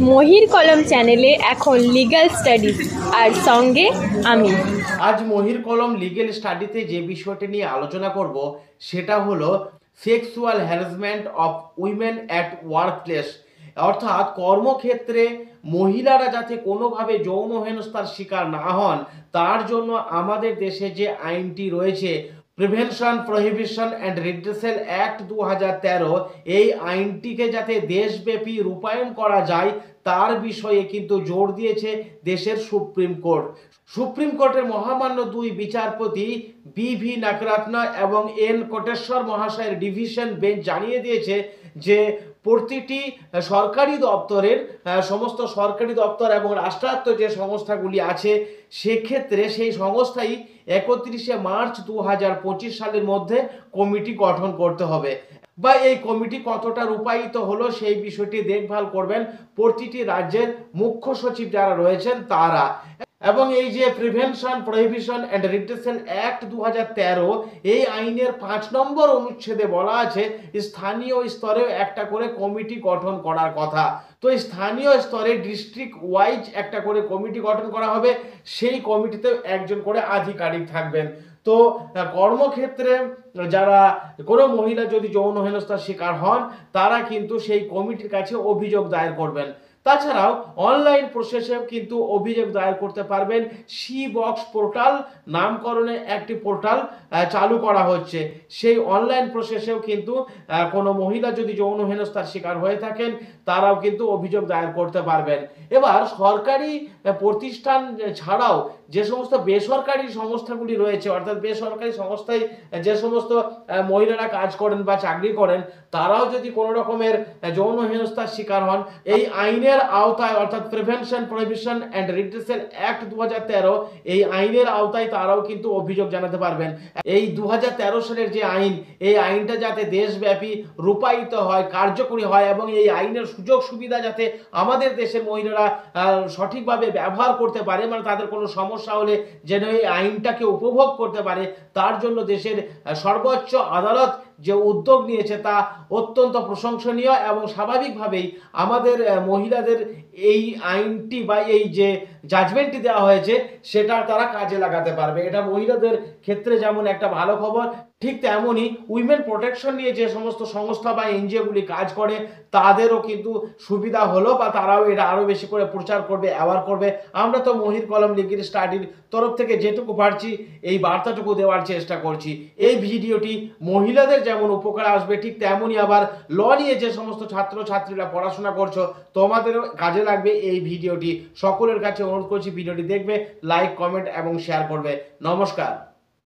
মহির কলম চ্যানেলে এখন লিগ্যাল স্টাডিজ আর সঙ্গে আমি। আজ মহির কলম লিগ্যাল স্টাডিতে যে বিষয়টি নিয়ে আলোচনা করব সেটা হলো sexual harassment of women at work place, অর্থাৎ কর্মক্ষেত্রে মহিলারা যাতে কোনোভাবে যৌন হেনস্থার শিকার না হন তার জন্য আমাদের দেশে যে আইনটি রয়েছে prevention prohibition and redressal act 2013, এই আইনটিকে যাতে দেশব্যাপী রূপায়ণ করা যায় তার বিষয়ে কিন্তু জোর দিয়েছে দেশের সুপ্রিম কোর্ট। সুপ্রিম কোর্টের মহামান্য দুই বিচারপতি বি.ভি. নাগরাত্না এবং এন কোটেশ্বর মহাশয়ের ডিভিশন বেঞ্চ জানিয়ে দিয়েছে যে প্রতিটি সরকারি দপ্তরের সমস্ত সরকারি দপ্তর এবং রাষ্ট্রায়ত্ত যে সংস্থাগুলি আছে সেক্ষেত্রে সেই সংস্থাই 31শে মার্চ 2025 সালের মধ্যে কমিটি গঠন করতে হবে, বা এই কমিটি কতটা রূপায়িত হলো সেই বিষয়টি দেখভাল করবেন প্রতিটি রাজ্যের মুখ্য সচিব যারা রয়েছেন তারা। এবং এই যে prevention prohibition and redressal act 2013, এই আইনের 5 নম্বর অনুচ্ছেদে বলা আছে স্থানীয় স্তরেও একটা করে কমিটি গঠন করার কথা। তো স্থানীয় স্তরে ডিস্ট্রিক্ট ওয়াইজ একটা করে কমিটি গঠন করা হবে, সেই কমিটিতে একজন করে আধিকারিক থাকবেন। তো কর্মক্ষেত্রে যারা কোনো মহিলা যদি যৌন হেনস্থার শিকার হন তারা কিন্তু সেই কমিটির কাছে অভিযোগ দায়ের করবেন। তাছাড়াও অনলাইন প্রসেসেও কিন্তু অভিযোগ দায়ের করতে পারবেন। সি বক্স পোর্টাল নামকরণে একটি পোর্টাল চালু করা হচ্ছে, সেই অনলাইন প্রসেসেও কিন্তু কোনো মহিলা যদি যৌন হেনস্থার শিকার হয়ে থাকেন তারাও কিন্তু অভিযোগ দায়ের করতে পারবেন। এবার সরকারি প্রতিষ্ঠান ছাড়াও যে সমস্ত বেসরকারি সংস্থাগুলি রয়েছে, অর্থাৎ বেসরকারি সংস্থায় যে সমস্ত মহিলারা কাজ করেন বা চাকরি করেন তারাও যদি কোনো রকমের যৌন হেনস্থার শিকার হন এই আইনের আওতায়, অর্থাৎ prevention prohibition and redressal act 2013, এই আইনের আওতায় তারাও কিন্তু অভিযোগ জানাতে পারবেন। এই 2013 সালের যে আইন, এই আইনটা যাতে দেশব্যাপী রূপায়িত হয়, কার্যকরী হয় এবং এই আইনের সুযোগ সুবিধা যাতে আমাদের দেশের মহিলারা সঠিকভাবে ব্যবহার করতে পারে, মানে তাদের কোনো সমস্যা হলে যেন এই আইনটাকে উপভোগ করতে পারে, তার জন্য দেশের সর্বোচ্চ আদালত যে উদ্যোগ নিয়েছে তা অত্যন্ত প্রশংসনীয় এবং স্বাভাবিকভাবেই আমাদের মহিলাদের এই আইনটি বা এই যে জাজমেন্টটি দেওয়া হয়েছে সেটা তারা কাজে লাগাতে পারবে। এটা মহিলাদের ক্ষেত্রে যেমন একটা ভালো খবর, ঠিক তেমনই উইমেন প্রোটেকশন নিয়ে যে সমস্ত সংস্থা বা এনজিওগুলি কাজ করে তাদেরও কিন্তু সুবিধা হলো, বা তারাও এটা আরও বেশি করে প্রচার করবে, অ্যাওয়ার করবে। আমরা তো মহির কলম লিগ্যাল স্টাডির তরফ থেকে যেটুকু পারছি এই বার্তাটুকু দেওয়ার চেষ্টা করছি। এই ভিডিওটি মহিলাদের যেমন উপকার আসবে ঠিক তেমনই আবার ল নিয়ে যে সমস্ত ছাত্রছাত্রীরা পড়াশোনা করছো তোমাদেরও কাজে লাগবে এই ভিডিওটি। সকলের কাছে অনুরোধ করছি ভিডিওটি দেখবে, লাইক, কমেন্ট এবং শেয়ার করবে। নমস্কার।